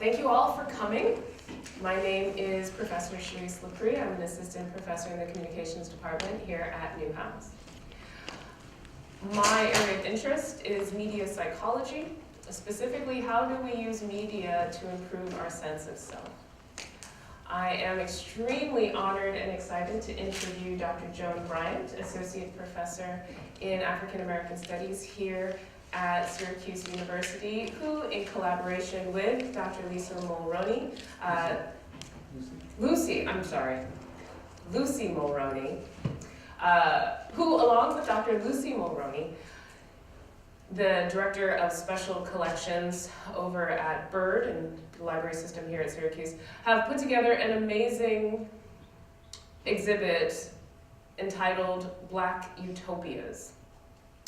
Thank you all for coming. My name is Professor Cherise Lepre. I'm an assistant professor in the communications department here at Newhouse. My area of interest is media psychology, specifically how do we use media to improve our sense of self. I am extremely honored and excited to interview Dr. Joan Bryant, Associate Professor in African American Studies here at Syracuse University, who, in collaboration with Dr. Lucy Mulroney, who, along with Dr. Lucy Mulroney, the Director of Special Collections over at Byrd and the library system here at Syracuse, have put together an amazing exhibit entitled Black Utopias.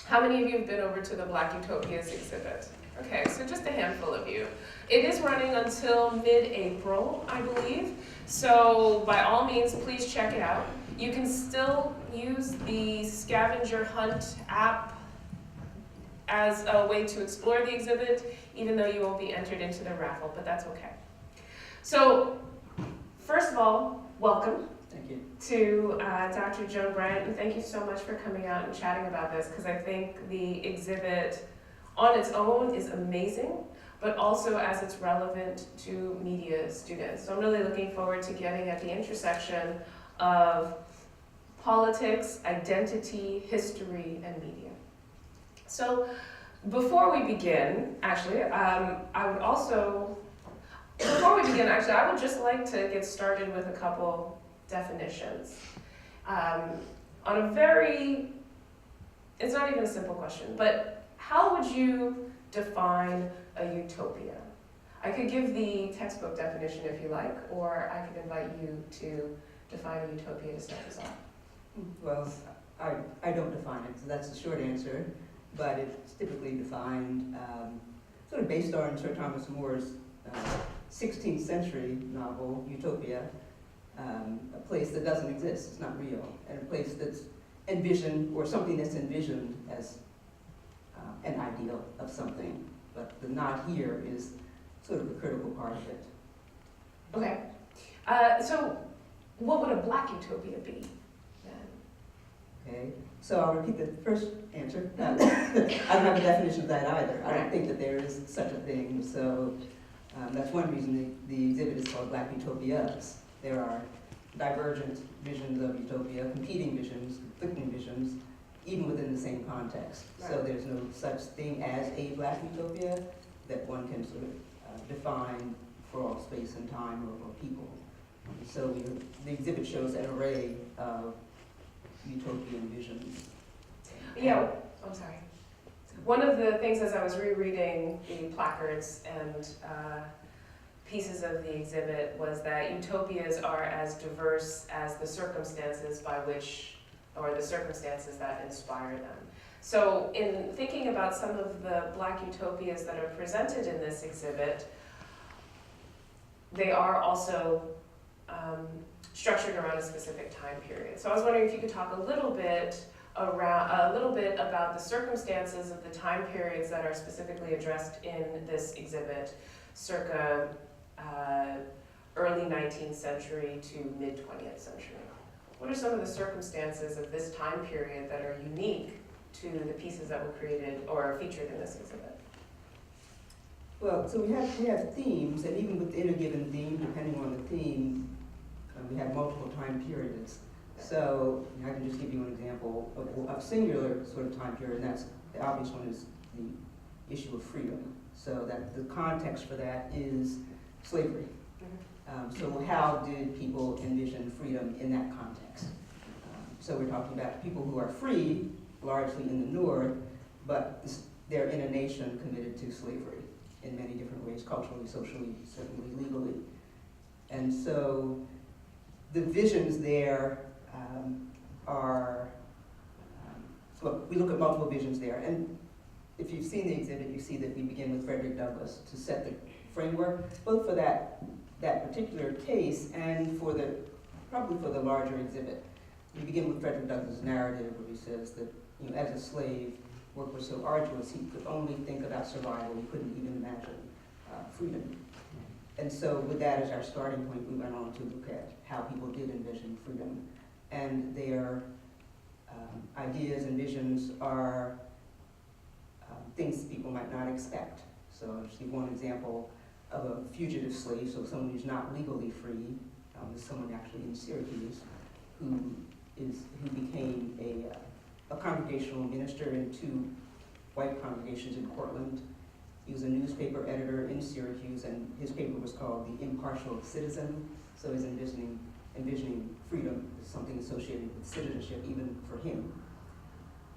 How many of you have been over to the Black Utopias exhibit? Okay, so just a handful of you. It is running until mid-April, I believe. So by all means, please check it out. You can still use the scavenger hunt app as a way to explore the exhibit, even though you won't be entered into the raffle, but that's okay. So, first of all, welcome. Thank you. To Dr. Joan Bryant, and thank you so much for coming out and chatting about this, because I think the exhibit on its own is amazing, but also as it's relevant to media students. So I'm really looking forward to getting at the intersection of politics, identity, history, and media. So before we begin, I would just like to get started with a couple definitions. It's not even a simple question, but how would you define a utopia? I could give the textbook definition if you like, or I could invite you to define a utopia to start us off. Well, I don't define it, so that's the short answer, but it's typically defined sort of based on Sir Thomas More's 16th century novel, Utopia, a place that doesn't exist, it's not real, and a place that's envisioned, or something that's envisioned as an ideal of something, but the not here is sort of a critical part of it. Okay, so what would a Black utopia be then? Okay, so I'll repeat the first answer. I don't have a definition of that either. I don't think that there is such a thing, so that's one reason the exhibit is called Black Utopias. There are divergent visions of utopia, competing visions, conflicting visions, even within the same context. Right. So there's no such thing as a Black utopia that one can sort of define for all space and time or people. So the exhibit shows an array of utopian visions. Yeah, I'm sorry. One of the things as I was rereading the placards and pieces of the exhibit was that utopias are as diverse as the circumstances by which, or the circumstances that inspire them. So in thinking about some of the Black utopias that are presented in this exhibit, they are also structured around a specific time period. So I was wondering if you could talk a little bit about the circumstances of the time periods that are specifically addressed in this exhibit, circa early 19th century to mid 20th century. What are some of the circumstances of this time period that are unique to the pieces that were created or featured in this exhibit? Well, so we have themes, and even within a given theme, depending on the theme, we have multiple time periods. So I can just give you an example of singular sort of time period, and that's the obvious one is the issue of freedom. So that the context for that is slavery. So how did people envision freedom in that context? So we're talking about people who are free, largely in the North, but they're in a nation committed to slavery in many different ways, culturally, socially, certainly legally. And so the visions there so we look at multiple visions there. And if you've seen the exhibit, you see that we begin with Frederick Douglass to set the framework, both for that particular case and probably for the larger exhibit. We begin with Frederick Douglass' narrative where he says that, as a slave, work was so arduous he could only think about survival. He couldn't even imagine freedom. And so with that as our starting point, we went on to look at how people did envision freedom. And their ideas and visions are things people might not expect. So I'll just give one example of a fugitive slave, so someone who's not legally free, is someone actually in Syracuse who became a congregational minister in 2 white congregations in Portland. He was a newspaper editor in Syracuse, and his paper was called The Impartial Citizen. So he's envisioning freedom as something associated with citizenship, even for him.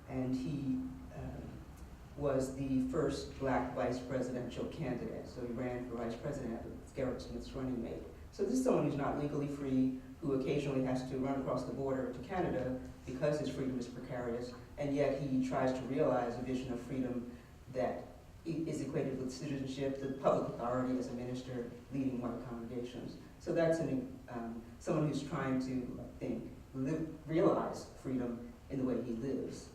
And he was the first black vice presidential candidate. So he ran for vice president with Garrett Smith's running mate. So this is someone who's not legally free, who occasionally has to run across the border to Canada because his freedom is precarious, and yet he tries to realize a vision of freedom that is equated with citizenship, the public authority as a minister leading white congregations. So that's someone who's trying to, I think, realize freedom in the way he lives.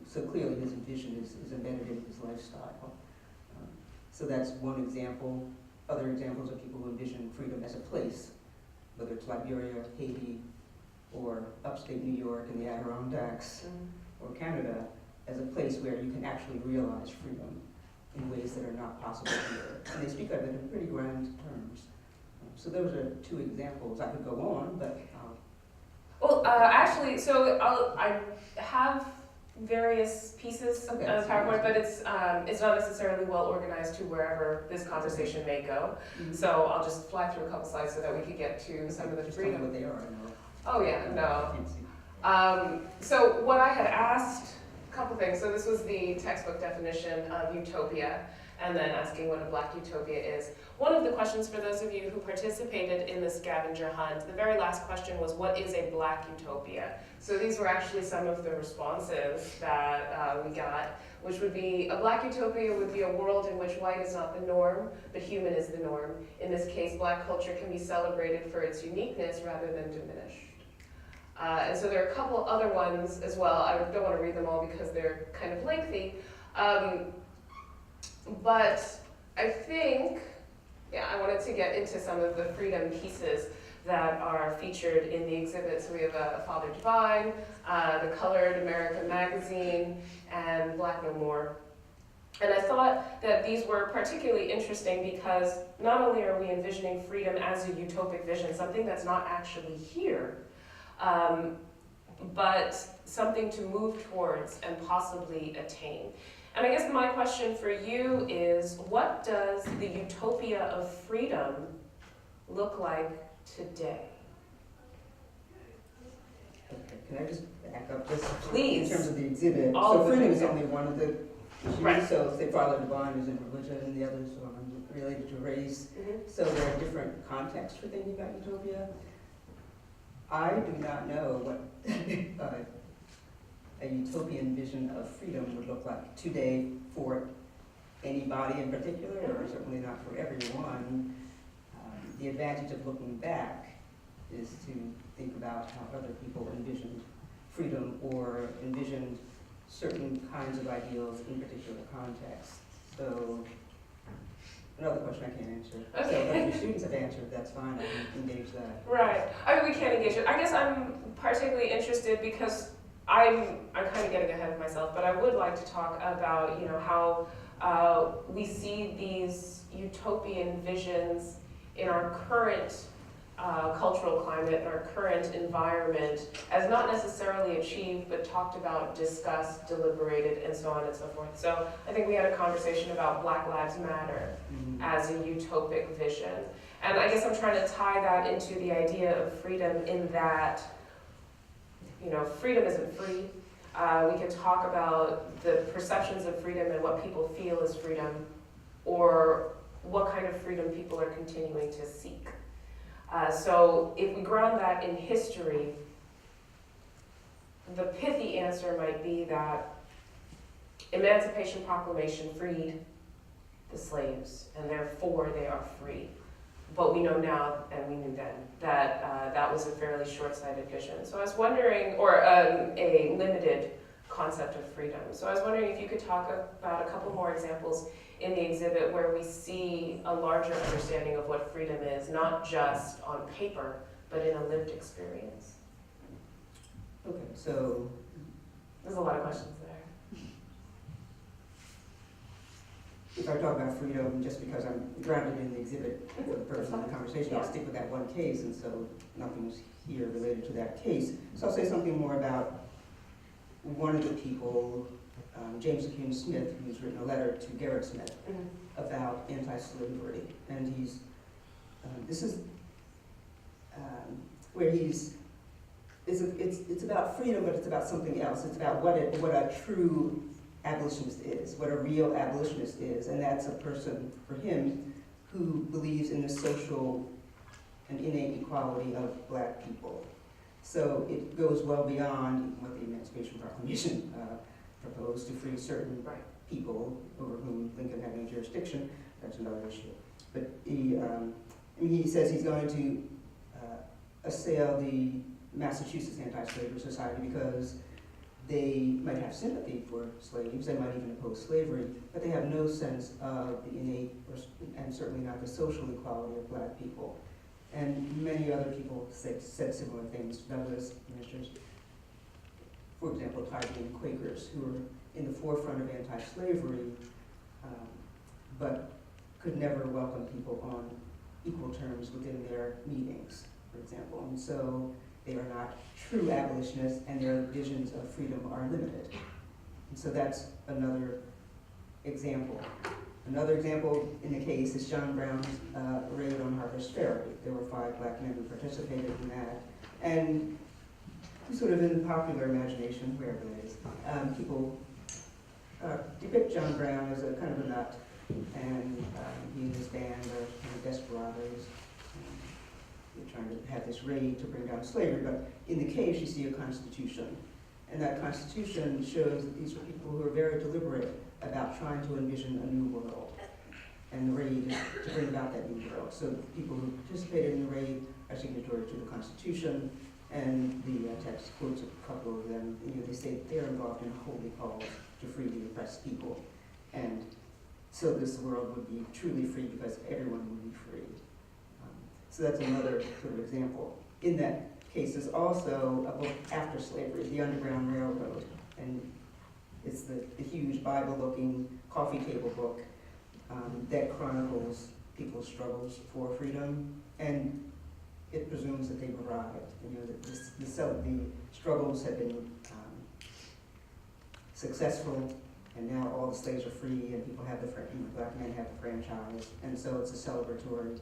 So clearly his vision is embedded in his lifestyle. So that's one example. Other examples are people who envision freedom as a place, whether it's Liberia, Haiti, or upstate New York and the Adirondacks, or Canada, as a place where you can actually realize freedom in ways that are not possible here. And they speak of it in pretty grand terms. So those are 2 examples. I could go on, but actually, so I have various pieces of PowerPoint, but it's not necessarily well organized to wherever this conversation may go. Mm-hmm. So I'll just fly through a couple slides so that we could get to some of the just tell me freedom. what they are. I know. Oh yeah, I no. can't see. So what I had asked, a couple things. So this was the textbook definition of utopia, and then asking what a Black utopia is. One of the questions for those of you who participated in the scavenger hunt, the very last question was, what is a Black utopia? So these were actually some of the responses that we got, which would be, a Black utopia would be a world in which white is not the norm, but human is the norm. In this case, Black culture can be celebrated for its uniqueness rather than diminished. And so there are a couple other ones as well. I don't want to read them all because they're kind of lengthy. But I think, I wanted to get into some of the freedom pieces that are featured in the exhibit. So we have Father Divine, the Colored America magazine, and Black No More. And I thought that these were particularly interesting because not only are we envisioning freedom as a utopic vision, something that's not actually here, but something to move towards and possibly attain. And I guess my question for you is, what does the utopia of freedom look like today? Okay, can I just back up just Please. in terms of the exhibit? So freedom is only one of the issues. Right. So say Father Divine is in religion and the others are related to race. Mm-hmm. So there are different contexts for thinking about utopia. I do not know what a utopian vision of freedom would look like today for anybody in particular, or certainly not for everyone. The advantage of looking back is to think about how other people envisioned freedom or envisioned certain kinds of ideals in particular contexts. So another question I can't answer. Okay. So if your students have answered, that's fine, I can engage that. Right. I mean, we can't engage it. I guess I'm particularly interested because I'm kind of getting ahead of myself, but I would like to talk about, how we see these utopian visions in our current cultural climate, in our current environment, as not necessarily achieved, but talked about, discussed, deliberated, and so on and so forth. So I think we had a conversation about Black Lives Matter as a utopic vision. And I guess I'm trying to tie that into the idea of freedom in that, freedom isn't free. We can talk about the perceptions of freedom and what people feel is freedom, or what kind of freedom people are continuing to seek. So if we ground that in history, the pithy answer might be that Emancipation Proclamation freed the slaves, and therefore they are free. But we know now, and we knew then, that that was a fairly short-sighted vision. So I was wondering, or a limited concept of freedom. So I was wondering if you could talk about a couple more examples in the exhibit where we see a larger understanding of what freedom is, not just on paper, but in a lived experience. Okay, so There's a lot of questions there. if I talk about freedom, just because I'm grounded in the exhibit for the purpose of the conversation, I'll stick with that one case, and so nothing's here related to that case. So I'll say something more about one of the people, James Hume Smith, who's written a letter to Gerrit Smith about anti-slavery, and he's, this is where he's, it's about freedom, but it's about something else. It's about what a true abolitionist is, what a real abolitionist is, and that's a person, for him, who believes in the social and innate equality of black people. So it goes well beyond what the Emancipation Proclamation proposed to free certain people over whom Lincoln had no jurisdiction. That's another issue. But he says he's going to assail the Massachusetts Anti-Slavery Society because they might have sympathy for slaves, they might even oppose slavery, but they have no sense of the innate, and certainly not the social equality of black people. And many other people said similar things. Douglas ministers, for example, targeting Quakers who were in the forefront of anti-slavery, but could never welcome people on equal terms within their meetings, for example. And so they are not true abolitionists, and their visions of freedom are limited. And so that's another example. Another example in the case is Joan Brown's raid on Harper's Ferry. There were 5 black men who participated in that. And sort of in the popular imagination, wherever it is, people depict Joan Brown as a kind of a nut, and he and his band are kind of desperados. They're trying to have this raid to bring down slavery, but in the case you see a constitution. And that constitution shows that these are people who are very deliberate about trying to envision a new world. And the raid is to bring about that new world. So people who participated in the raid are signatory to the constitution, and the text quotes a couple of them. They say that they're involved in a holy cause to free the oppressed people. And so this world would be truly free because everyone would be free. So that's another sort of example. In that case, there's also a book after slavery, The Underground Railroad. And it's the huge Bible-looking coffee table book that chronicles people's struggles for freedom. And it presumes that they've arrived. That the struggles have been successful, and now all the slaves are free, and people have black men have the franchise. And so it's a celebratory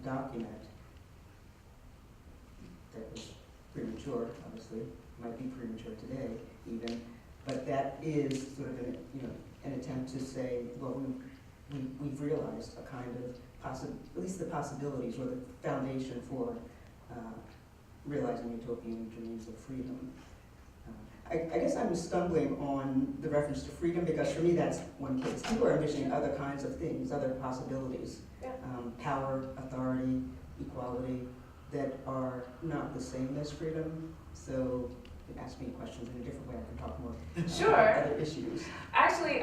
document that was premature, obviously, might be premature today even, but that is sort of an attempt to say, well, we've realized a kind of at least the possibilities or the foundation for realizing utopian dreams of freedom. I guess I'm stumbling on the reference to freedom because for me that's one case. People are envisioning other kinds of things, other possibilities. Yeah. Power, authority, equality, that are not the same as freedom. So you can ask me questions in a different way. I can talk more about other issues. Actually,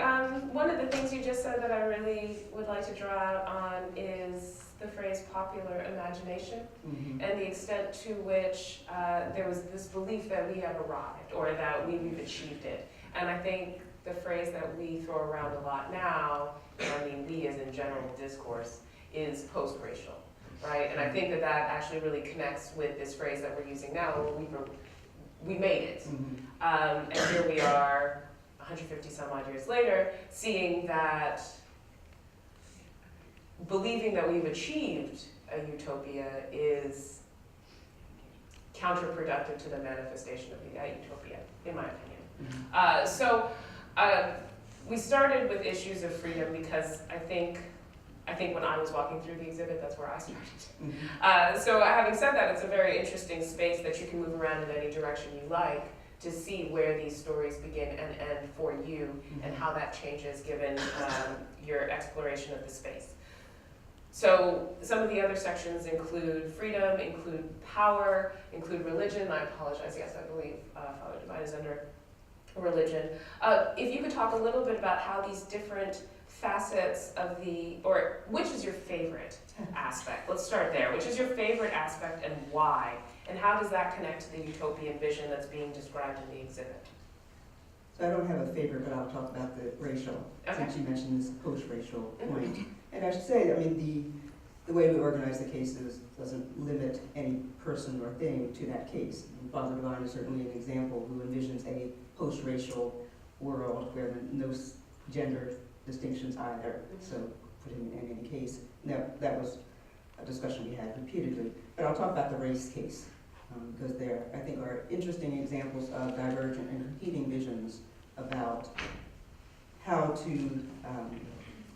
one of the things you just said that I really would like to draw out on is the phrase popular imagination, and the extent to which there was this belief that we have arrived or that we've achieved it. And I think the phrase that we throw around a lot now, I mean we as in general discourse, is post-racial, right? And I think that actually really connects with this phrase that we're using now, where we made it. And here we are, 150 some odd years later, seeing that, believing that we've achieved a utopia is counterproductive to the manifestation of the utopia, in my opinion. So we started with issues of freedom because I think when I was walking through the exhibit, that's where I started. So having said that, it's a very interesting space that you can move around in any direction you like to see where these stories begin and end for you and how that changes given your exploration of the space. So some of the other sections include freedom, include power, include religion. I apologize, yes, I believe Father Divine is under religion. If you could talk a little bit about how these different facets of or which is your favorite aspect? Let's start there. Which is your favorite aspect and why? And how does that connect to the utopian vision that's being described in the exhibit? So I don't have a favorite, but I'll talk about the racial, since you mentioned this post-racial point. And I should say, I mean, the way we organize the cases doesn't limit any person or thing to that case. And Father Divine is certainly an example who envisions a post-racial world where there are no gender distinctions either. So put him in any case. That was a discussion we had repeatedly. But I'll talk about the race case, because there, I think, are interesting examples of divergent and competing visions about how to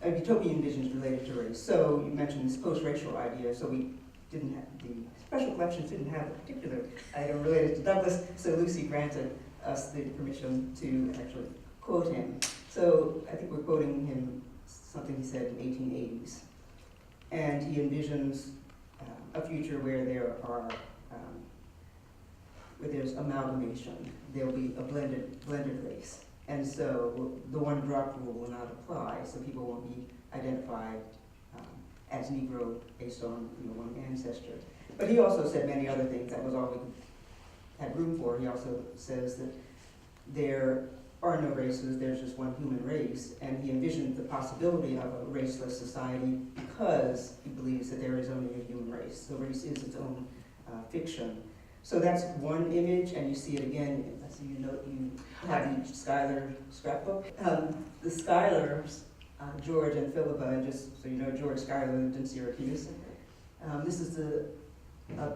utopian visions related to race. So you mentioned this post-racial idea, so we didn't have, the special collections didn't have a particular item related to Douglass, so Lucy granted us the permission to actually quote him. So I think we're quoting him something he said in the 1880s. And he envisions a future where there are, where there's amalgamation. There'll be a blended race. And so the one drop rule will not apply, so people won't be identified as Negro based on one ancestor. But he also said many other things. That was all we had room for. He also says that there are no races, there's just one human race, and he envisioned the possibility of a raceless society because he believes that there is only a human race. So race is its own fiction. So that's one image, and you see it again. I see you have the Schuyler scrapbook. The Schuylers, George and Philippa, and just so you know, George Schuyler lived in Syracuse. This is a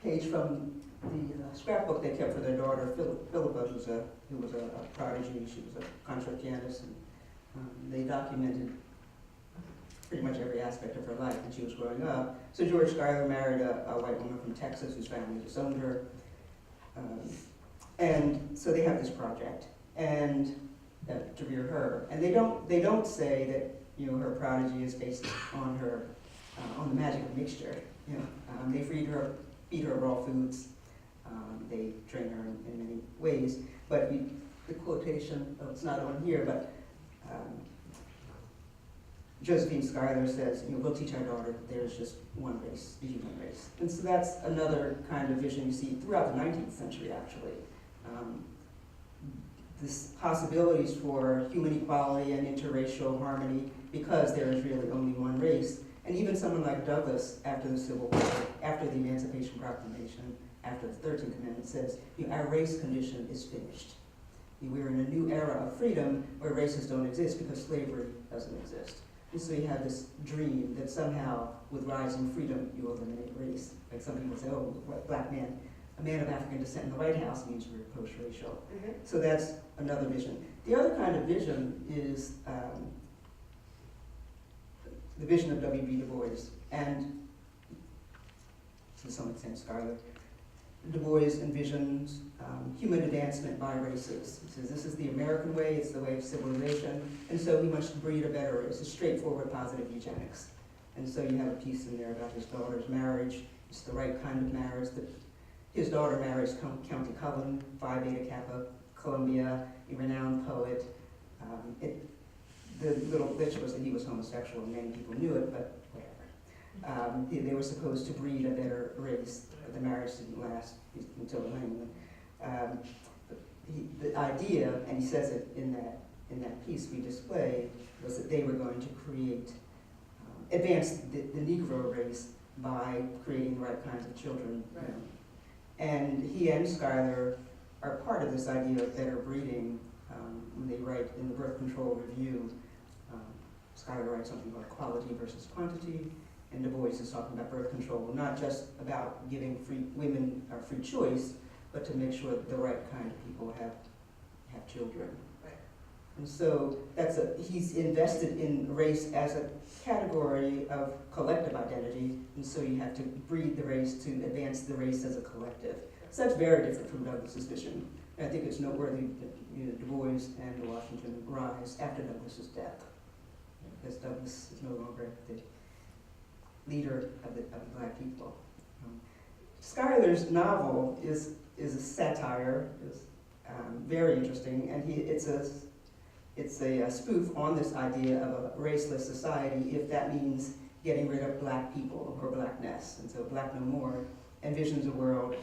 page from the scrapbook they kept for their daughter Philippa, who was a prodigy. She was a concert pianist, and they documented pretty much every aspect of her life when she was growing up. So George Schuyler married a white woman from Texas whose family disowned her. And so they have this project and to rear her. And they don't say that her prodigy is based on her on the magic of mixture. They feed her raw foods. They train her in many ways. But the quotation, it's not on here, but Josephine Schuyler says, we'll teach our daughter that there's just one race, the human race. And so that's another kind of vision you see throughout the 19th century, actually. This possibilities for human equality and interracial harmony because there is really only one race. And even someone like Douglass, after the Civil War, after the Emancipation Proclamation, after the 13th Amendment, says, our race condition is finished. We're in a new era of freedom where races don't exist because slavery doesn't exist. And so you have this dream that somehow, with rising freedom, you eliminate race. Like some people say, oh, black man, a man of African descent in the White House means we're post-racial. So that's another vision. The other kind of vision is the vision of W.B. Du Bois, and to some extent Schuyler. Du Bois envisions human advancement by races. He says this is the American way, it's the way of civilization, and so we must breed a better race. It's straightforward positive eugenics. And so you have a piece in there about his daughter's marriage. It's the right kind of marriage. His daughter marries County Cullen, Phi Beta Kappa, Columbia, a renowned poet. The little glitch was that he was homosexual, and many people knew it, but whatever. They were supposed to breed a better race, but the marriage didn't last until the honeymoon. The idea, and he says it in that piece we displayed, was that they were going to create, advance the Negro race by creating the right kinds of children. Right. And he and Schuyler are part of this idea of better breeding. When they write in the Birth Control Review, Schuyler writes something about quality versus quantity, and Du Bois is talking about birth control, not just about giving women free choice, but to make sure that the right kind of people have children. Right. And so he's invested in race as a category of collective identity, and so you have to breed the race to advance the race as a collective. So that's very different from Douglass's vision. And I think it's noteworthy that Du Bois and Washington rise after Douglass's death, because Douglass is no longer the leader of the black people. Schuyler's novel is a satire, very interesting, and it's a spoof on this idea of a raceless society, if that means getting rid of black people or blackness. And so Black No More envisions a world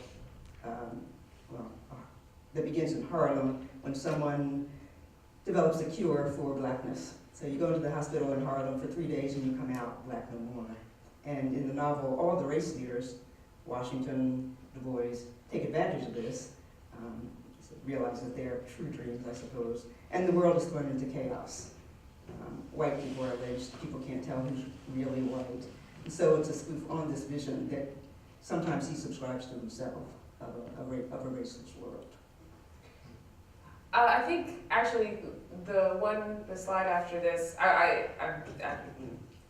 that begins in Harlem when someone develops a cure for blackness. So you go into the hospital in Harlem for 3 days and you come out Black No More. And in the novel, all the race leaders, Washington, Du Bois, take advantage of this, realize that they're true dreams, I suppose, and the world is thrown into chaos. White people are lynched, people can't tell who's really white. And so it's a spoof on this vision that sometimes he subscribes to himself of a racist world. I think actually the slide after this, I'm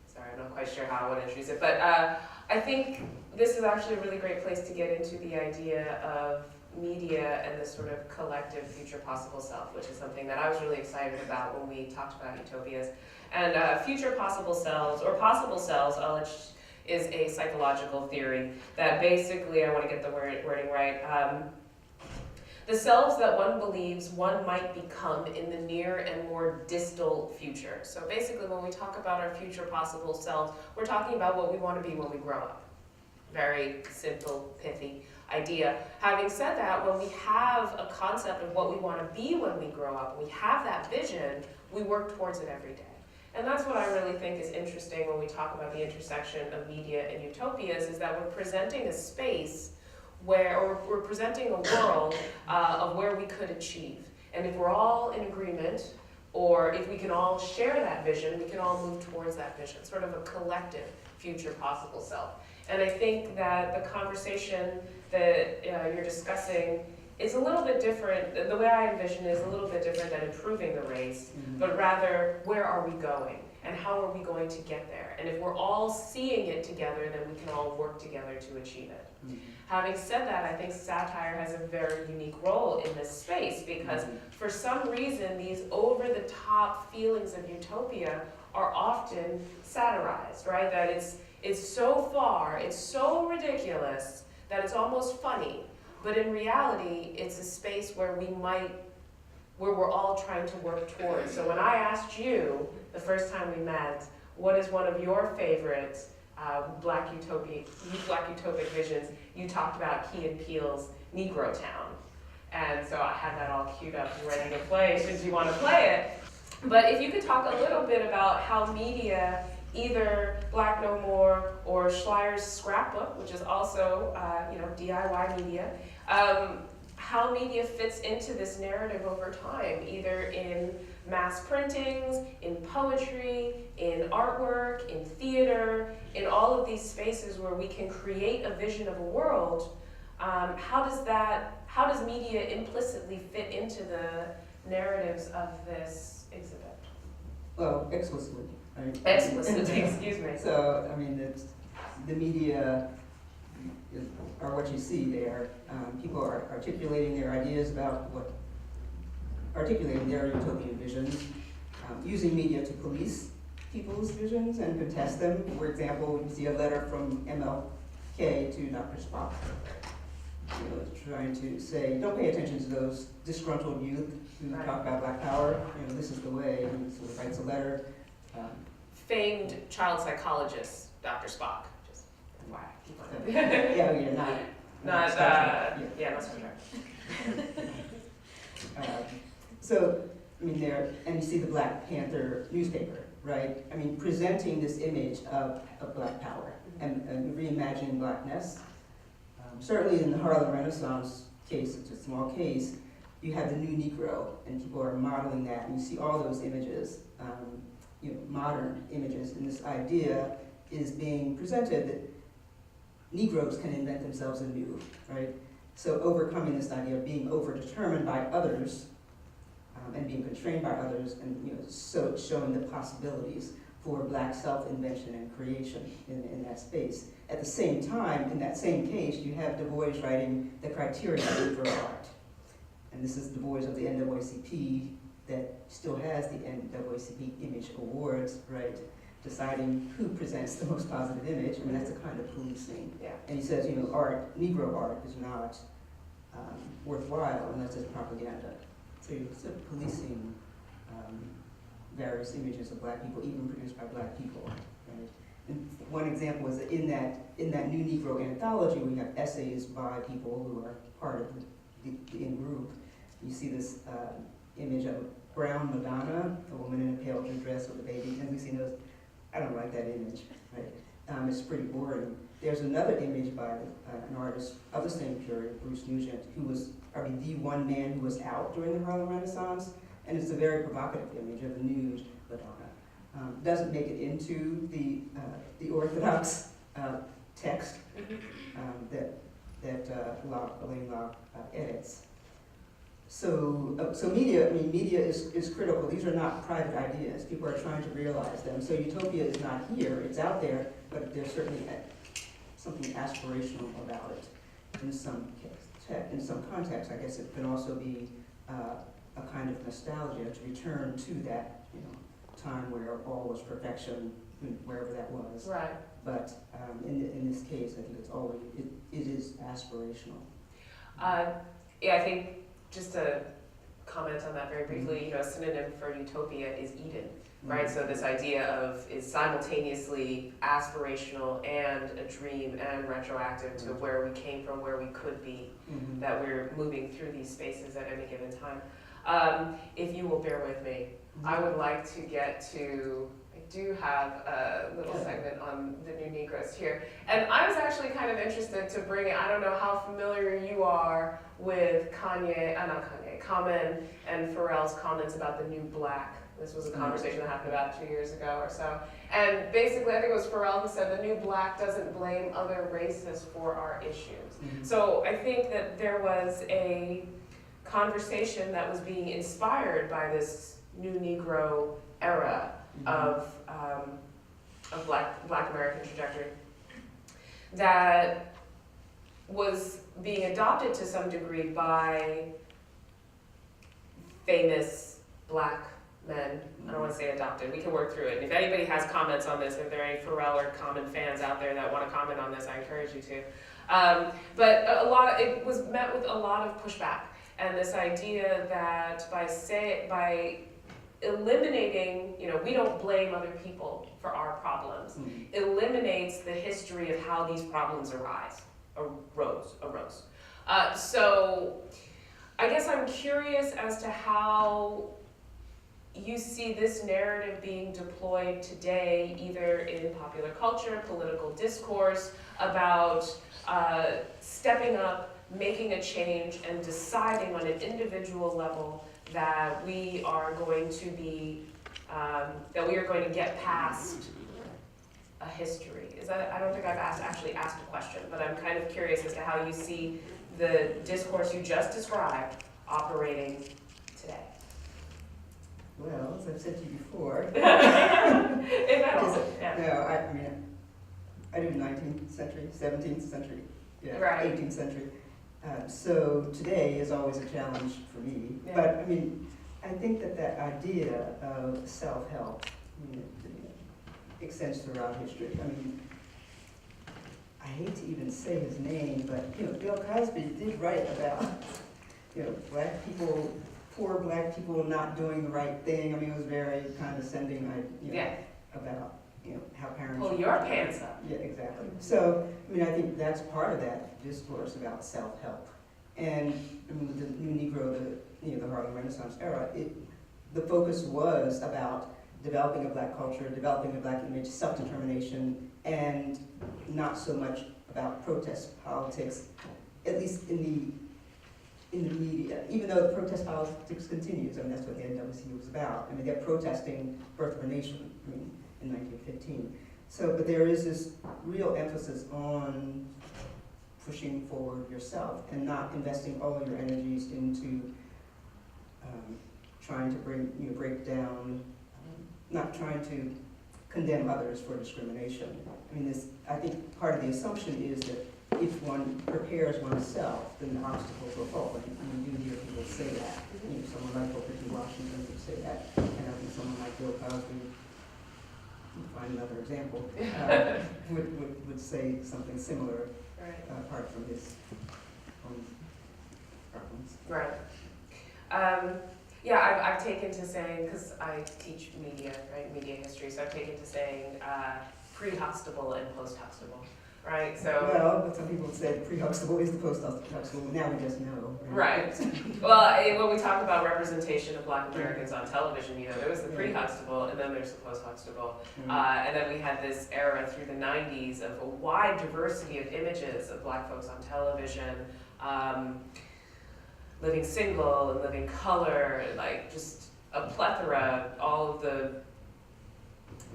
sorry, I'm not quite sure how I want to introduce it, but I think this is actually a really great place to get into the idea of media and this sort of collective future possible self, which is something that I was really excited about when we talked about utopias. And future possible selves, or possible selves, is a psychological theory that basically, I want to get the wording right, the selves that one believes one might become in the near and more distal future. So basically, when we talk about our future possible selves, we're talking about what we want to be when we grow up. Very simple, pithy idea. Having said that, when we have a concept of what we want to be when we grow up, we have that vision, we work towards it every day. And that's what I really think is interesting when we talk about the intersection of media and utopias, is that we're presenting a space or we're presenting a world of where we could achieve. And if we're all in agreement, or if we can all share that vision, we can all move towards that vision, sort of a collective future possible self. And I think that the conversation that you're discussing is a little bit different. The way I envision it is a little bit different than improving the race, but rather, where are we going? And how are we going to get there? And if we're all seeing it together, then we can all work together to achieve it. Having said that, I think satire has a very unique role in this space, because for some reason, these over-the-top feelings of utopia are often satirized, right? That it's so far, it's so ridiculous that it's almost funny. But in reality, it's a space where we're all trying to work towards. So when I asked you the first time we met, what is one of your favorite Black utopic visions, you talked about Key and Peele's Negro Town. And so I had that all queued up and ready to play, should you want to play it. But if you could talk a little bit about how media, either Black No More or Schleier's scrapbook, which is also DIY media, how media fits into this narrative over time, either in mass printings, in poetry, in artwork, in theater, in all of these spaces where we can create a vision of a world. How does media implicitly fit into the narratives of this exhibit? Well, explicitly. Right? Explicitly, excuse me. So, I mean, the media are what you see there. People are articulating their ideas about articulating their utopian visions, using media to police people's visions and contest them. For example, you see a letter from MLK to Dr. Spock, trying to say, don't pay attention to those disgruntled youth who talk about Black power. This is the way. He sort of writes a letter. Famed child psychologist, Dr. Spock. Just FYI, keep on. not Star Trek. So, I mean, and you see the Black Panther newspaper, right? I mean, presenting this image of Black power and reimagining Blackness. Certainly in the Harlem Renaissance case, it's a small case, you have the new Negro, and people are modeling that, and you see all those images, modern images, and this idea is being presented that Negroes can invent themselves anew, right? So overcoming this idea of being overdetermined by others, and being constrained by others, and so showing the possibilities for Black self-invention and creation in that space. At the same time, in that same case, you have Du Bois writing the criteria for art. And this is Du Bois of the NAACP that still has the NAACP Image Awards, right? Deciding who presents the most positive image, and that's a kind of policing. Yeah. And he says, Negro art is not worthwhile unless it's propaganda. So you're sort of policing various images of black people, even produced by black people. Right? And one example is that in that New Negro anthology, we have essays by people who are part of the in-group. You see this image of brown Madonna, a woman in a pale blue dress with a baby, and we see those. I don't like that image, right? It's pretty boring. There's another image by an artist of the same period, Bruce Nugent, who was probably the one man who was out during the Harlem Renaissance, and it's a very provocative image of a nude Madonna. Doesn't make it into the orthodox text that Elaine Locke edits. So media, media is critical. These are not private ideas. People are trying to realize them. So utopia is not here. It's out there, but there's certainly something aspirational about it in some context. I guess it can also be a kind of nostalgia to return to that, time where all was perfection, wherever that was. Right. But in this case, I think it is aspirational. Yeah, I think just to comment on that very briefly, a synonym for utopia is Eden, right? So this idea of is simultaneously aspirational and a dream and retroactive to where we came from, where we could be, that we're moving through these spaces at any given time. If you will bear with me, I would like to get to, I do have a little segment on the New Negroes here. And I was actually kind of interested to bring it, I don't know how familiar you are with Common and Pharrell's comments about the new black. This was a conversation that happened about 2 years ago or so. And basically, I think it was Pharrell who said the new black doesn't blame other races for our issues. So I think that there was a conversation that was being inspired by this New Negro era of Black American trajectory that was being adopted to some degree by famous Black men. I don't want to say adopted. We can work through it. And if anybody has comments on this, if there are any Pharrell or Common fans out there that want to comment on this, I encourage you to. But it was met with a lot of pushback, and this idea that by eliminating, we don't blame other people for our problems, eliminates the history of how these problems arose. So I guess I'm curious as to how you see this narrative being deployed today, either in popular culture, political discourse, about stepping up, making a change, and deciding on an individual level that we are going to be, that we are going to get past a history. I don't think I've actually asked a question, but I'm kind of curious as to how you see the discourse you just described operating today. Well, as I've said to you before, If at all. No, I do 19th century, 17th century, Right. 18th century. So today is always a challenge for me. Yeah. But I think that idea of self-help extends throughout history. I hate to even say his name, but Bill Cosby did write about Black people, poor Black people not doing the right thing. It was very condescending. About how parents pull your pants up. Yeah, exactly. So I think that's part of that discourse about self-help. And with the New Negro, the Harlem Renaissance era, the focus was about developing a Black culture, developing a Black image, self-determination, and not so much about protest politics, at least in the media. Even though the protest politics continues, that's what the NWC was about. They're protesting Birth of a Nation in 1915. So, but there is this real emphasis on pushing forward yourself and not investing all your energies into trying to break down, not trying to condemn others for discrimination. I think part of the assumption is that if one prepares oneself, then the obstacles will fall. And you do hear people say that. Someone like Booker T. Washington would say that, and I think someone like Bill Cosby, find another example, would say something similar, Right. apart from his own problems. Right. Yeah, I've taken to saying, because I teach media, right, media history, so I've taken to saying pre-Huxtable and post-Huxtable, right? So. Well, but some people said pre-Huxtable is the post-Huxtable. Now we just know. Right. Well, when we talk about representation of Black Americans on television, there was the pre-Huxtable and then there's the post-Huxtable. And then we had this era through the 90s of a wide diversity of images of Black folks on television, living single and living color, like just a plethora, all of the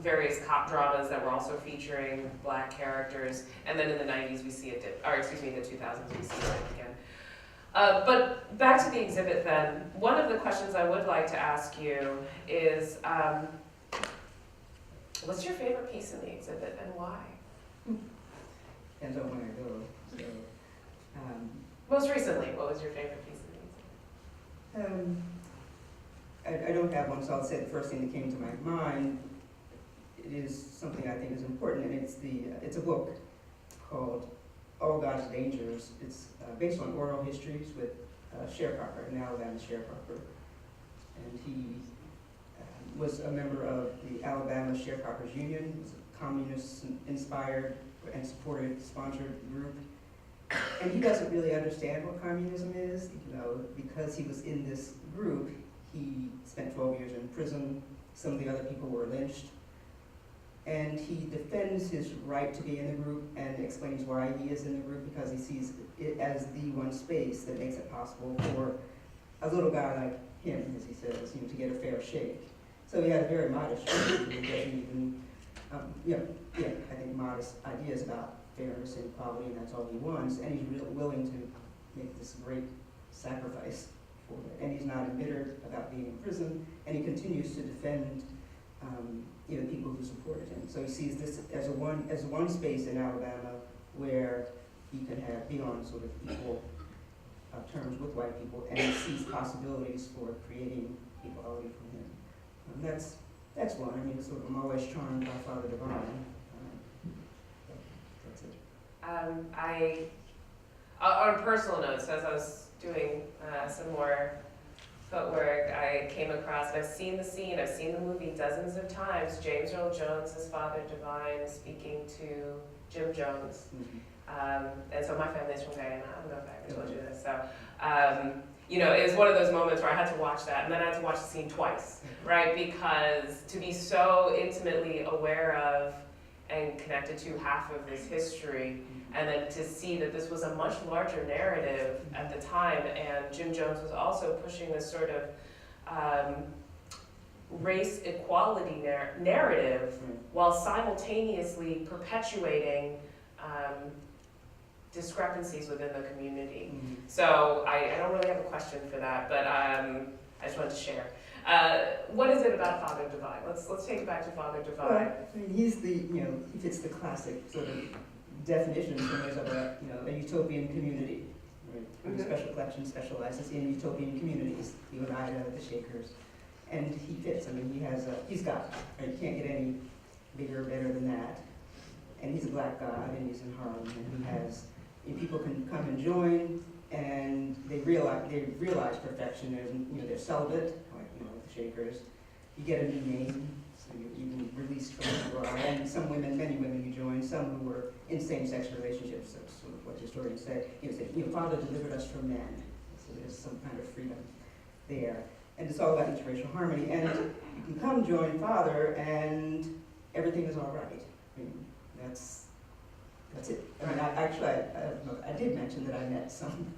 various cop dramas that were also featuring Black characters. And then in the 90s we see a dip, or excuse me, the 2000s we see it again. But back to the exhibit then, one of the questions I would like to ask you is, what's your favorite piece in the exhibit and why? Depends on when I go. So, most recently, what was your favorite piece in the exhibit? I don't have one, so I'll say the first thing that came to my mind. It is something I think is important, and it's a book called All God's Dangers. It's based on oral histories with a sharecropper, an Alabama sharecropper. And he was a member of the Alabama Sharecroppers Union. It was a communist-inspired and sponsored group. And he doesn't really understand what communism is, because he was in this group. He spent 12 years in prison. Some of the other people were lynched. And he defends his right to be in the group and explains why he is in the group, because he sees it as the one space that makes it possible for a little guy like him, as he says, to get a fair shake. So he had a very modest shake. He doesn't even, I think modest ideas about fairness and equality, and that's all he wants. And he's willing to make this great sacrifice for it. And he's not embittered about being in prison, and he continues to defend people who supported him. So he sees this as one space in Alabama where he can be on sort of equal terms with white people, and he sees possibilities for creating equality for him. That's one. I mean, sort of, I'm always charmed by Father Divine. That's it. On a personal note, so as I was doing some more footwork, I came across, and I've seen the scene, I've seen the movie dozens of times, James Earl Jones as Father Divine speaking to Jim Jones. And so my family's from Guyana, I don't know if I ever told you this, so, it was one of those moments where I had to watch that, and then I had to watch the scene twice, right? Because to be so intimately aware of and connected to half of this history, and then to see that this was a much larger narrative at the time, and Jim Jones was also pushing this sort of race equality narrative while simultaneously perpetuating discrepancies within the community. So I don't really have a question for that, but I just wanted to share. What is it about Father Divine? Let's take it back to Father Divine. Well, I mean, he's he fits the classic sort of definition in terms of a utopian community. Right? Special collection specializes in utopian communities. The Oneida, the Shakers, and he fits. I mean, he's got. Right? You can't get any bigger or better than that. And he's a black god, and he's in Harlem, and he has. People can come and join, and they realize perfection. They're celibate, like the Shakers. You get a new name, so you can release from who you are. And some women, many women who joined, some who were in same-sex relationships. That's sort of what historians say. Father delivered us from men. So there's some kind of freedom there. And it's all about interracial harmony. And you can come join Father, and everything is all right. I mean, that's it. I mean, I did mention that I met some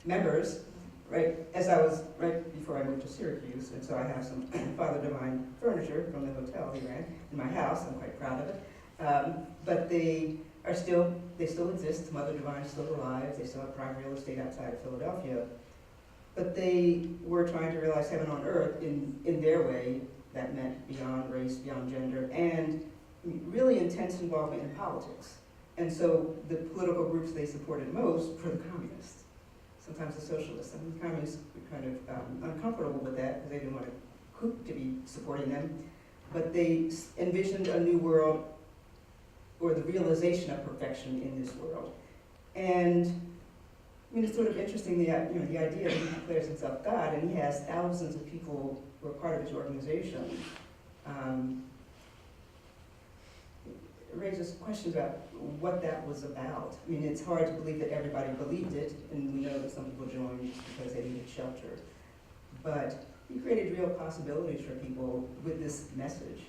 members right before I moved to Syracuse, and so I have some Father Divine furniture from the hotel he ran in my house. I'm quite proud of it. But they still exist. Mother Divine is still alive. They still have prime real estate outside of Philadelphia. But they were trying to realize heaven on earth in their way. That meant beyond race, beyond gender, and really intense involvement in politics. And so the political groups they supported most were the communists, sometimes the socialists. And the communists were kind of uncomfortable with that because they didn't want to be supporting them. But they envisioned a new world, or the realization of perfection in this world. And mean, it's sort of interesting, the idea that he declares himself God, and he has thousands of people who are part of his organization. It raises questions about what that was about. I mean, it's hard to believe that everybody believed it, and we know that some people joined just because they needed shelter. But he created real possibilities for people with this message.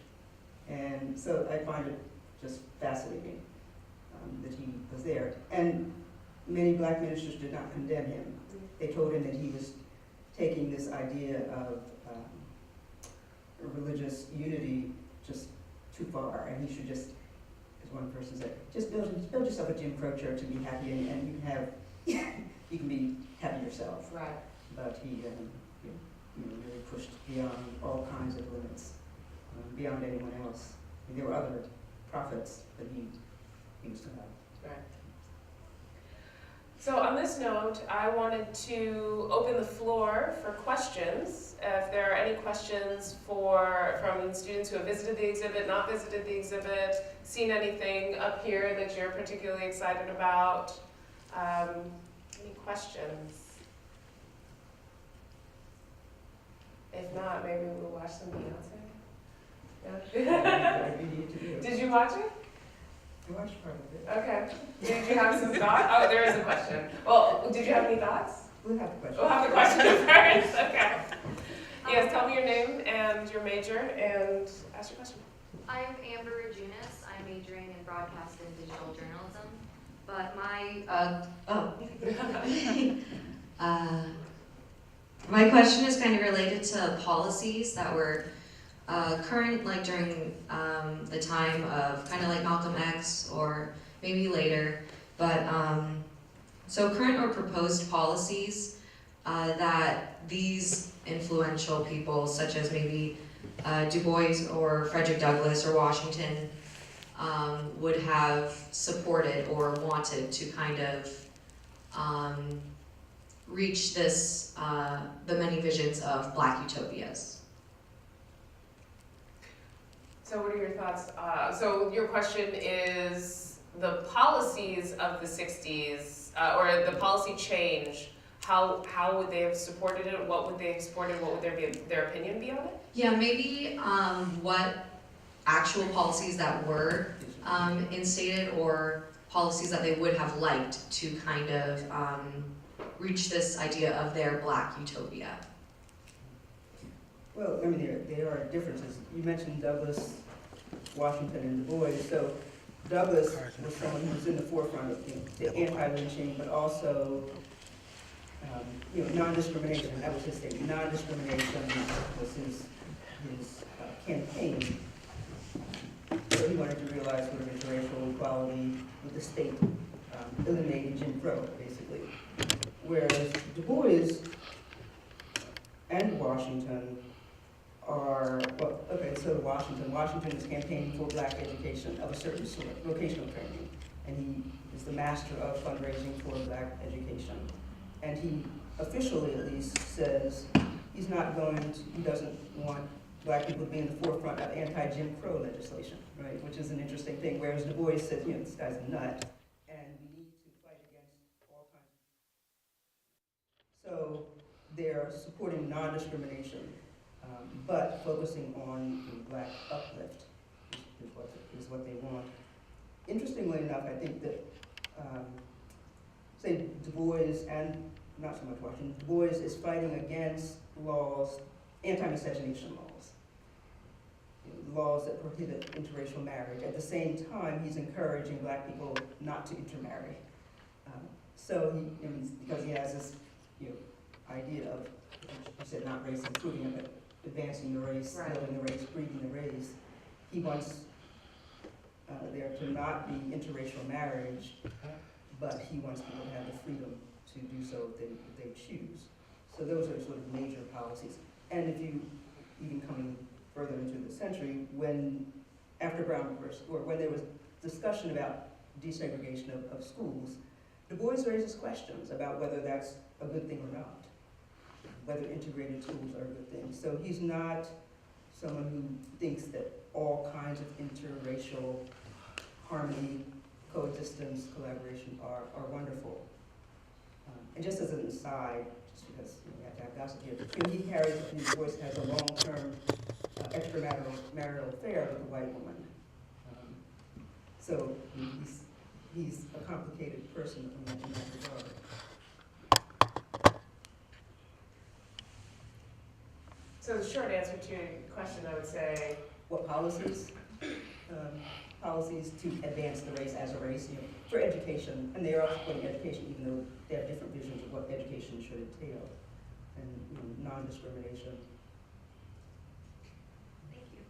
And so I find it just fascinating that he was there. And many black ministers did not condemn him. They told him that he was taking this idea of religious unity just too far, and he should just, as one person said, just build yourself a Jim Crow church and be happy, and you can have, you can be happy yourself. Right. But he really pushed beyond all kinds of limits, beyond anyone else. I mean, there were other prophets, but he was God. Right. So on this note, I wanted to open the floor for questions. If there are any questions from students who have visited the exhibit, not visited the exhibit, seen anything up here that you're particularly excited about, any questions? If not, maybe we'll watch some Beyonce. Yeah. Did you watch it? I watched part of it. Okay. Did you have some thoughts? Oh, there is a question. Well, did you have any thoughts? We'll have the question. We'll have the question first. Okay. Yes, tell me your name and your major and ask your question. I'm Amber Reginas. I'm majoring in broadcast and digital journalism. But my question is kind of related to policies that were current, like during the time of kind of like Malcolm X or maybe later, but so current or proposed policies that these influential people, such as maybe Du Bois or Frederick Douglass or Washington, would have supported or wanted to kind of reach this, the many visions of Black Utopias. So what are your thoughts? So your question is the policies of the 60s, or the policy change, how would they have supported it? What would they have supported? What would their opinion be on it? Yeah, maybe what actual policies that were instated, or policies that they would have liked to kind of reach this idea of their Black Utopia. Well, I mean, there are differences. You mentioned Douglass, Washington, and Du Bois. So Douglass was someone who was in the forefront of the anti-lynching, but also non-discrimination. That was his thing. Non-discrimination was his campaign. So he wanted to realize sort of interracial equality with the state, eliminating Jim Crow, basically. Whereas Du Bois and Washington are, well, okay, so Washington is campaigning for black education of a certain sort, vocational training. And he is the master of fundraising for black education. And he officially, at least, says he doesn't want black people to be in the forefront of anti-Jim Crow legislation, right? Which is an interesting thing, whereas Du Bois says, this guy's a nut, and we need to fight against all kinds of. So they're supporting non-discrimination, but focusing on the black uplift is what they want. Interestingly enough, I think that, say Du Bois and not so much Washington, Du Bois is fighting against laws, anti-miscegenation laws, laws that prohibit interracial marriage. At the same time, he's encouraging black people not to intermarry. Because he has this idea of, you said not race including, but advancing the race, right, building the race, breeding the race. He wants there to not be interracial marriage, but he wants people to have the freedom to do so if they choose. So those are sort of major policies. And if you, even coming further into the century, after Brown versus, or when there was discussion about desegregation of schools, Du Bois raises questions about whether that's a good thing or not, whether integrated schools are a good thing. So he's not someone who thinks that all kinds of interracial harmony, coexistence, collaboration are wonderful. And just as an aside, just because we have to have gossip here, he carries, in his voice, has a long-term extramarital affair with a white woman. So he's a complicated person in that regard. So the short answer to your question, I would say, What policies? Policies to advance the race as a race, for education, and they are also putting education, even though they have different visions of what education should entail, and non-discrimination. Thank you.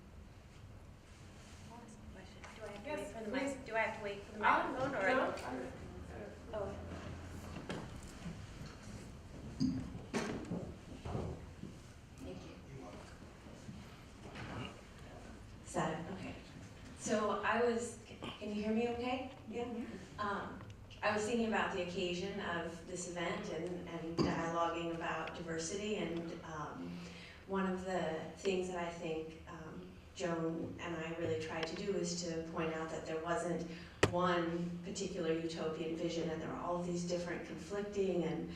What was the question? Do I have to Yes, wait for the please. mic? Do I have to wait for the no, microphone or? Oh. Thank you. Saturday, okay. So can you hear me okay? Yeah. I was thinking about the occasion of this event and dialoguing about diversity, and one of the things that I think Joan and I really tried to do is to point out that there wasn't one particular utopian vision, and there were all of these different conflicting and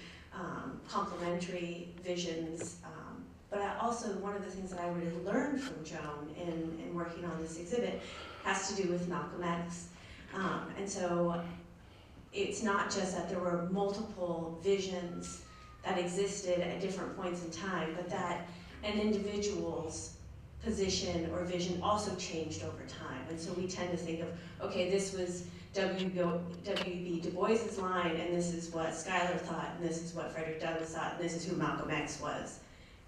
complementary visions. But one of the things that I really learned from Joan in working on this exhibit has to do with Malcolm X. And so it's not just that there were multiple visions that existed at different points in time, but that an individual's position or vision also changed over time. And so we tend to think of, okay, this was W.B. Du Bois's line, and this is what Schuyler thought, and this is what Frederick Douglass thought, and this is who Malcolm X was.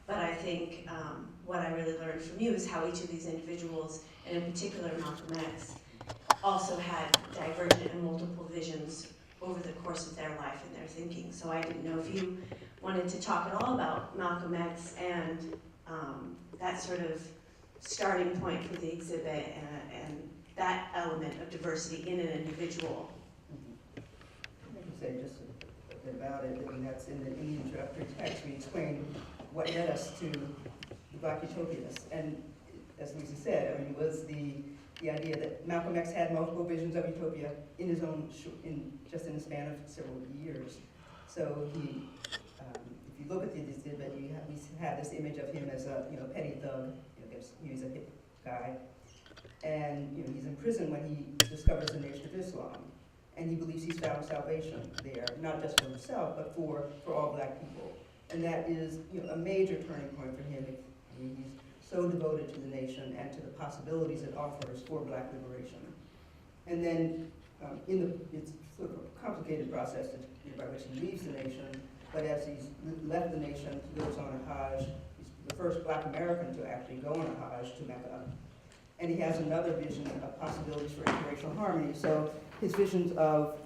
But I think what I really learned from you is how each of these individuals, and in particular Malcolm X, also had divergent and multiple visions over the course of their life and their thinking. So I didn't know if you wanted to talk at all about Malcolm X and that sort of starting point for the exhibit and that element of diversity in an individual. I can say just a bit about it, and that's in the introductory text. We explained what led us to the Black Utopias. And as Lucy said, it was the idea that Malcolm X had multiple visions of utopia in his own, just in the span of several years. So he, if you look at the exhibit, we have this image of him as a petty thug. He's a hip guy, and he's in prison when he discovers the Nation of Islam, and he believes he's found salvation there, not just for himself, but for all black people. And that is a major turning point for him. He's so devoted to the nation and to the possibilities it offers for black liberation. And then it's sort of a complicated process by which he leaves the nation, but as he's left the nation, he goes on a Hajj. He's the first black American to actually go on a Hajj to Mecca. And he has another vision of possibilities for interracial harmony. So his visions of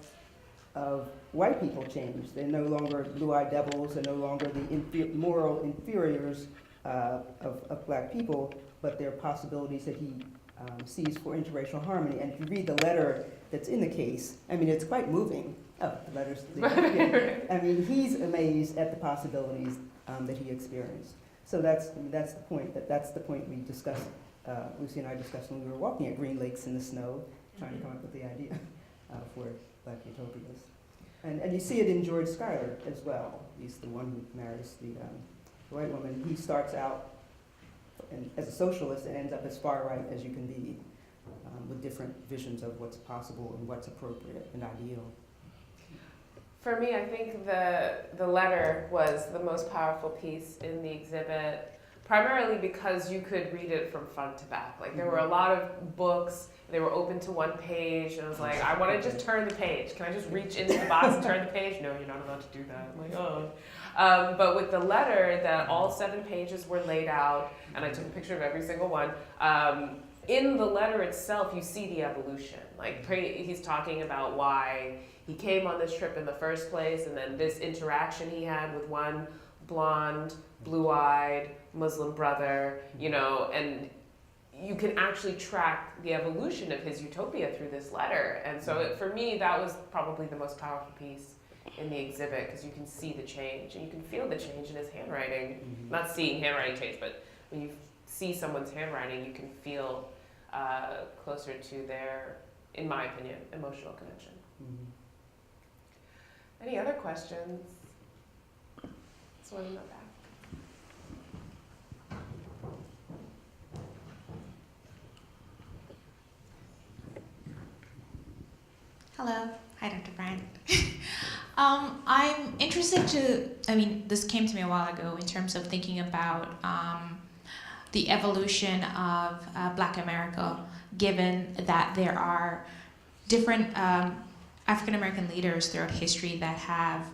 white people change. They're no longer blue-eyed devils, they're no longer the moral inferiors of black people, but they're possibilities that he sees for interracial harmony. And if you read the letter that's in the case, I mean, it's quite moving. Oh, the letter's there. I mean, he's amazed at the possibilities that he experienced. So that's the point. That's the point we discussed. Lucy and I discussed when we were walking at Green Lakes in the snow, trying to come up with the idea for Black Utopias. And you see it in George Schuyler as well. He's the one who marries the white woman. He starts out as a socialist and ends up as far right as you can be, with different visions of what's possible and what's appropriate and ideal. for me, I think the letter was the most powerful piece in the exhibit, primarily because you could read it from front to back. Like, there were a lot of books, they were open to one page, and I was like, I want to just turn the page. Can I just reach into the box and turn the page? No, you're not allowed to do that. I'm like, oh. But with the letter, that all 7 pages were laid out, and I took a picture of every single one. In the letter itself, you see the evolution. Like, he's talking about why he came on this trip in the first place, and then this interaction he had with one blonde, blue-eyed Muslim brother, you know, and you can actually track the evolution of his utopia through this letter. And so for me, that was probably the most powerful piece in the exhibit, because you can see the change, and you can feel the change in his handwriting. Not seeing handwriting change, but when you see someone's handwriting, you can feel closer to their, in my opinion, emotional connection. Any other questions? This one in the back. Hello. Hi, Dr. Bryant. I'm interested this came to me a while ago in terms of thinking about the evolution of Black America, given that there are different African American leaders throughout history that have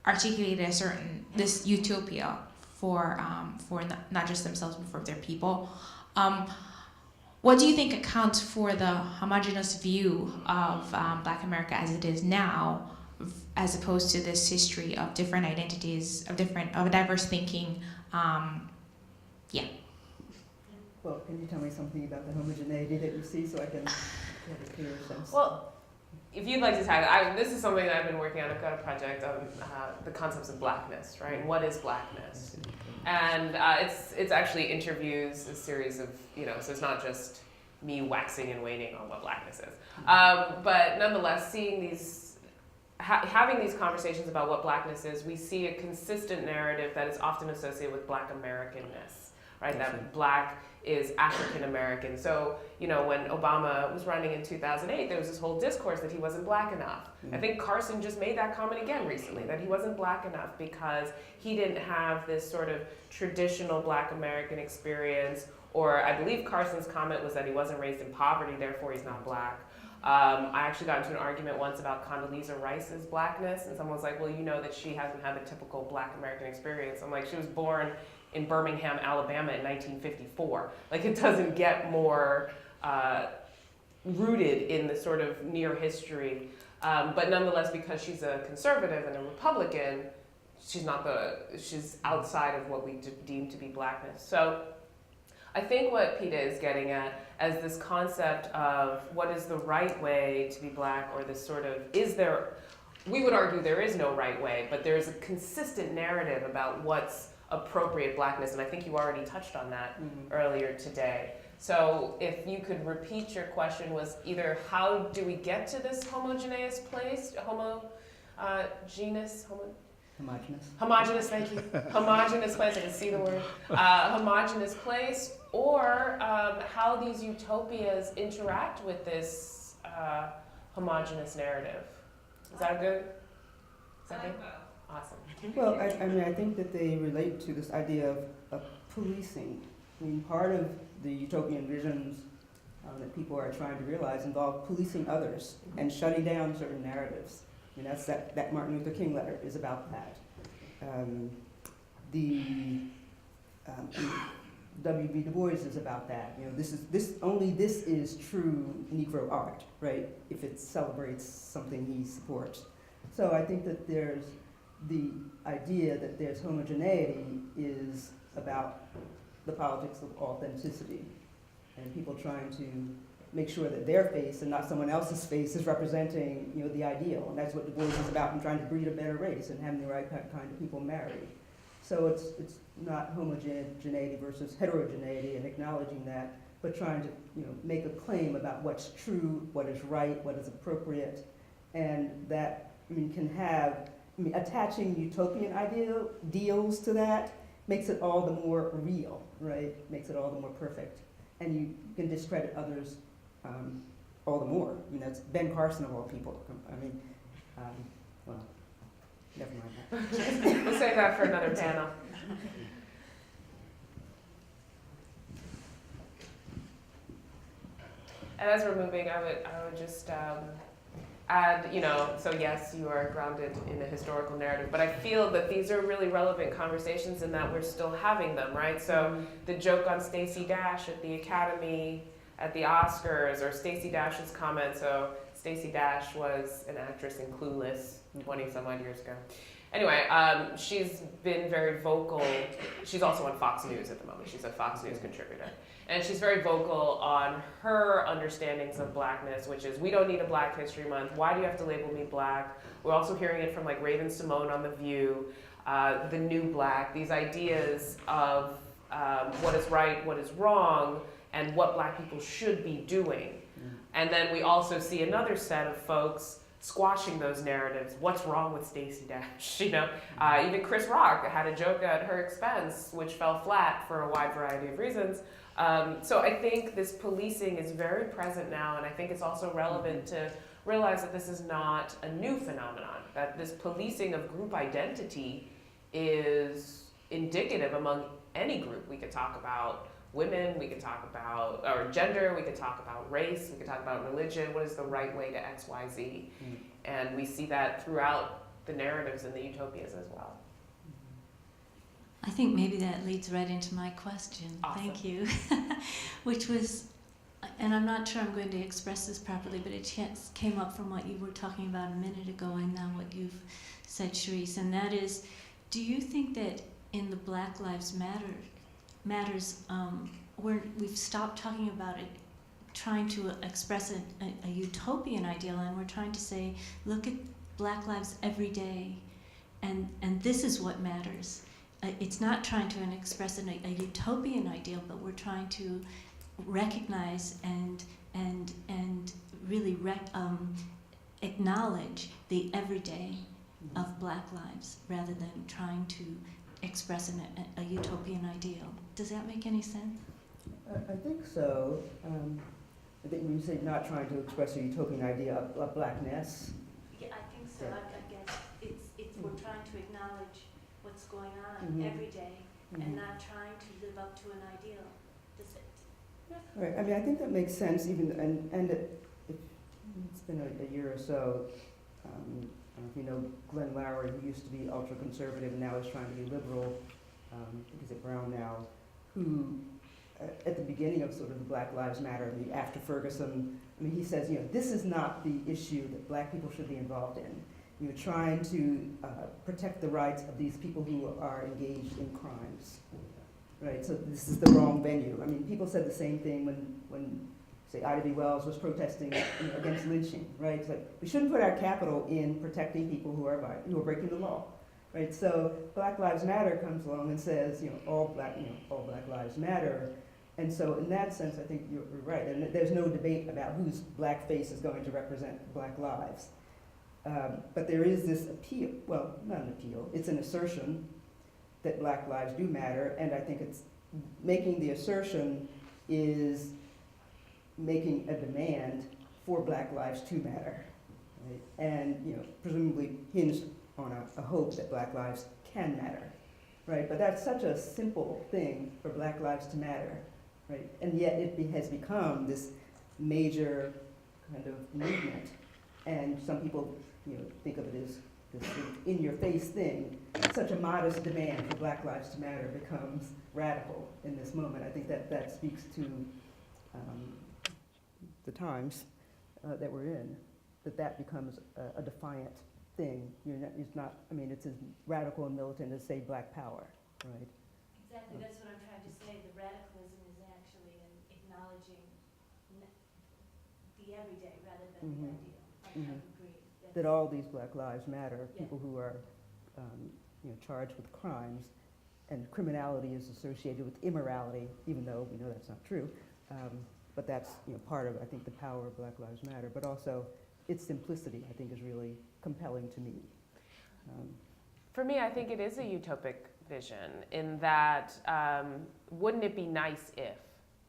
articulated this utopia for not just themselves but for their people. What do you think accounts for the homogeneous view of Black America as it is now, as opposed to this history of different identities, of diverse thinking? Well, can you tell me something about the homogeneity that you see so I can get a clearer sense? Well, if you'd like to tag, this is something that I've been working on. I've got a project on the concepts of blackness, right? And what is blackness? And it's actually interviews, a series of, so it's not just me waxing and waning on what blackness is. But nonetheless, seeing these, having these conversations about what blackness is, we see a consistent narrative that is often associated with Black Americanness, right? That Black is African American. So, when Obama was running in 2008, there was this whole discourse that he wasn't Black enough. I think Carson just made that comment again recently, that he wasn't Black enough because he didn't have this sort of traditional Black American experience, or I believe Carson's comment was that he wasn't raised in poverty, therefore he's not Black. I actually got into an argument once about Condoleezza Rice's Blackness, and someone was like, well, that she hasn't had the typical Black American experience. I'm like, she was born in Birmingham, Alabama in 1954. Like, it doesn't get more rooted in the sort of near history. But nonetheless, because she's a conservative and a Republican, she's outside of what we deem to be Blackness. So I think what PETA is getting at as this concept of what is the right way to be Black, or this sort of, we would argue there is no right way, but there's a consistent narrative about what's appropriate Blackness, and I think you already touched on that earlier today. So if you could repeat, your question was either how do we get to this homogeneous place, homogeneous, thank you, homogeneous place, I can see the word, homogeneous place, or how these utopias interact with this homogeneous narrative. Is that good? Awesome. Well, I think that they relate to this idea of policing. Part of the utopian visions that people are trying to realize involve policing others and shutting down certain narratives. That's that Martin Luther King letter is about that. W.B. Du Bois is about that. This is true Negro art, right? If it celebrates something he supports. So I think that there's the idea that there's homogeneity is about the politics of authenticity and people trying to make sure that their face and not someone else's face is representing, the ideal. And that's what Du Bois is about, and trying to breed a better race and having the right kind of people married. So it's not homogeneity versus heterogeneity and acknowledging that, but trying to make a claim about what's true, what is right, what is appropriate, and that can have, attaching utopian ideals to that makes it all the more real, right? Makes it all the more perfect. And you can discredit others all the more. That's Ben Carson of all people. Well, never mind that. We'll save that for another panel. And as we're moving, I would just add, so yes, you are grounded in a historical narrative, but I feel that these are really relevant conversations in that we're still having them, right? So the joke on Stacey Dash at the Academy, at the Oscars, or Stacey Dash's comment. So Stacey Dash was an actress in Clueless 20 some odd years ago. Anyway, she's been very vocal. She's also on Fox News at the moment. She's a Fox News contributor. And she's very vocal on her understandings of Blackness, which is, we don't need a Black History Month. Why do you have to label me Black? We're also hearing it from like Raven Simone on The View, the new Black, these ideas of what is right, what is wrong, and what Black people should be doing. And then we also see another set of folks squashing those narratives. What's wrong with Stacey Dash? Even Chris Rock had a joke at her expense, which fell flat for a wide variety of reasons. So I think this policing is very present now, and I think it's also relevant to realize that this is not a new phenomenon, that this policing of group identity is indicative among any group. We could talk about women, we could talk about or gender, we could talk about race, we could talk about religion. What is the right way to X, Y, Z? And we see that throughout the narratives in the utopias as well. I think maybe that leads right into my question. Awesome. Thank you. Which was, and I'm not sure I'm going to express this properly, but it came up from what you were talking about a minute ago and now what you've said, Sharice, and that is, do you think that in the Black Lives Matters, we've stopped talking about it, trying to express a utopian ideal, and we're trying to say, look at Black lives every day, and this is what matters. It's not trying to express a utopian ideal, but we're trying to recognize and really acknowledge the everyday of Black lives, rather than trying to express a utopian ideal. Does that make any sense? I think so. I think when you say not trying to express a utopian idea of blackness. Yeah, I think so. Yeah. I guess it's we're trying to acknowledge what's going on every day and not trying to live up to an ideal. Does it? Yeah. Right. I mean, I think that makes sense. Even it's been a year or so. I don't know if you know Glenn Lowry, who used to be ultra conservative and now is trying to be liberal. He's at Brown now, who at the beginning of sort of the Black Lives Matter, after Ferguson, I mean, he says, this is not the issue that Black people should be involved in. You're trying to protect the rights of these people who are engaged in crimes, right? So this is the wrong venue. I mean, people said the same thing when say, Ida B. Wells was protesting against lynching, right? It's like, we shouldn't put our capital in protecting people who are breaking the law, right? So Black Lives Matter comes along and says, all Black lives matter. And so in that sense, I think you're right. And there's no debate about whose black face is going to represent Black lives. But there is this appeal, well, not an appeal, it's an assertion that Black lives do matter, and I think it's making the assertion is making a demand for Black lives to matter, right? And presumably hinged on a hope that Black lives can matter, right? But that's such a simple thing for Black lives to matter, right? And yet it has become this major kind of movement, and some people think of it as this in-your-face thing. Such a modest demand for Black lives to matter becomes radical in this moment. I think that speaks to the times that we're in, that becomes a defiant thing. It's not, I mean, it's as radical and militant as, say, Black Power, right? Exactly, that's what I'm trying to say. The radicalism is actually in acknowledging the everyday rather than the ideal. I agree. That all these Black lives matter, people who are charged with crimes, and criminality is associated with immorality, even though we know that's not true. But that's part of, I think, the power of Black Lives Matter. But also, its simplicity, I think, is really compelling to me. For me, I think it is a utopic vision in that wouldn't it be nice if?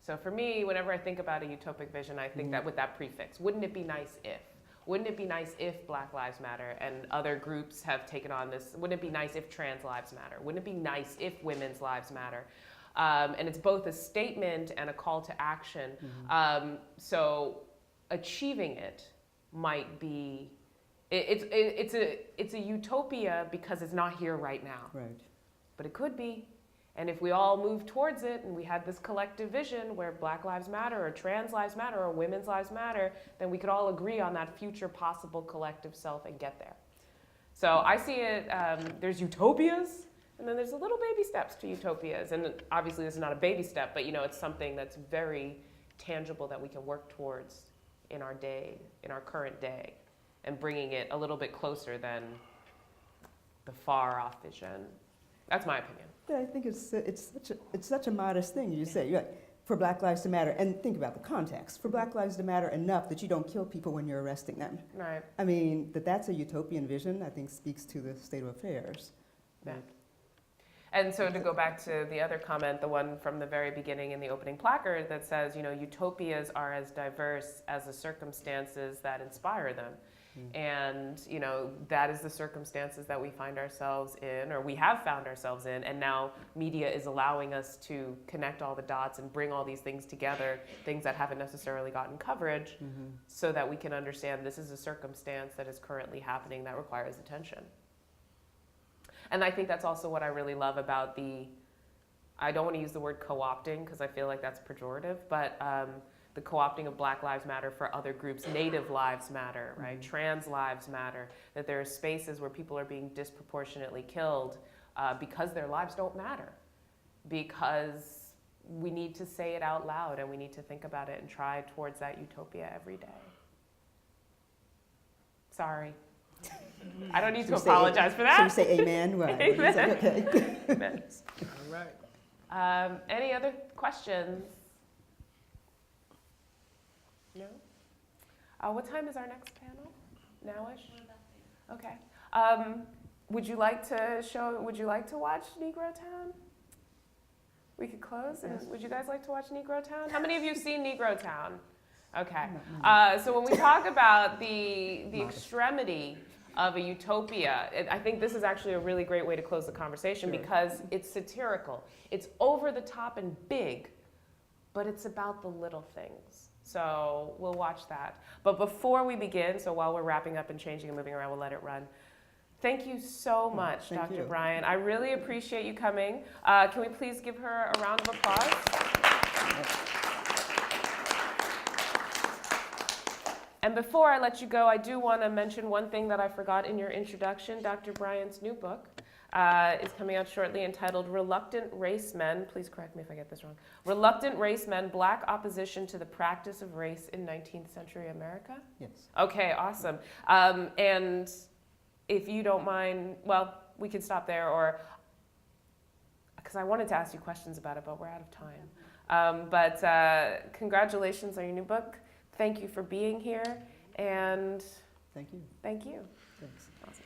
So for me, whenever I think about a utopic vision, I think that with that prefix, wouldn't it be nice if? Wouldn't it be nice if Black Lives Matter and other groups have taken on this? Wouldn't it be nice if trans lives matter? Wouldn't it be nice if women's lives matter? And it's both a statement and a call to action. So achieving it might be, it's a utopia because it's not here right now. Right. But it could be. And if we all move towards it and we had this collective vision where Black lives matter or trans lives matter or women's lives matter, then we could all agree on that future possible collective self and get there. So I see it, there's utopias, and then there's a little baby steps to utopias. And obviously this is not a baby step, but it's something that's very tangible that we can work towards in our day, in our current day, and bringing it a little bit closer than the far off vision. That's my opinion. Yeah, I think it's such a modest thing. You say, for Black Lives to Matter, and think about the context, for Black Lives to Matter enough that you don't kill people when you're arresting them. Right. I mean, that's a utopian vision, I think speaks to the state of affairs. Yeah. And so to go back to the other comment, the one from the very beginning in the opening placard that says, utopias are as diverse as the circumstances that inspire them. And, that is the circumstances that we find ourselves in, or we have found ourselves in, and now media is allowing us to connect all the dots and bring all these things together, things that haven't necessarily gotten coverage, so that we can understand this is a circumstance that is currently happening that requires attention. And I think that's also what I really love about I don't want to use the word co-opting because I feel like that's pejorative, but the co-opting of Black Lives Matter for other groups, Native lives matter, right? Trans lives matter, that there are spaces where people are being disproportionately killed because their lives don't matter, because we need to say it out loud and we need to think about it and try towards that utopia every day. Sorry. I don't need to apologize for that. Should we say amen? Right. Amen. Okay. Amen. All right. Any other questions? No? What time is our next panel? Nowish? Okay. Would you like to watch Negro Town? We could close. And would you guys like to watch Negro Town? How many of you have seen Negro Town? Okay. So when we talk about the extremity of a utopia, I think this is actually a really great way to close the conversation because it's satirical. It's over the top and big, but it's about the little things. So we'll watch that. But before we begin, so while we're wrapping up and changing and moving around, we'll let it run. Thank you so much, Dr. Bryant. I really appreciate you coming. Can we please give her a round of applause? And before I let you go, I do want to mention one thing that I forgot in your introduction. Dr. Bryant's new book is coming out shortly, entitled Reluctant Race Men. Please correct me if I get this wrong. Reluctant Race Men, Black Opposition to the Practice of Race in 19th Century America? Yes. Okay, awesome. And if you don't mind, well, we can stop there, or because I wanted to ask you questions about it, but we're out of time. But congratulations on your new book. Thank you for being here, and Thank you. thank you. Thanks. Awesome.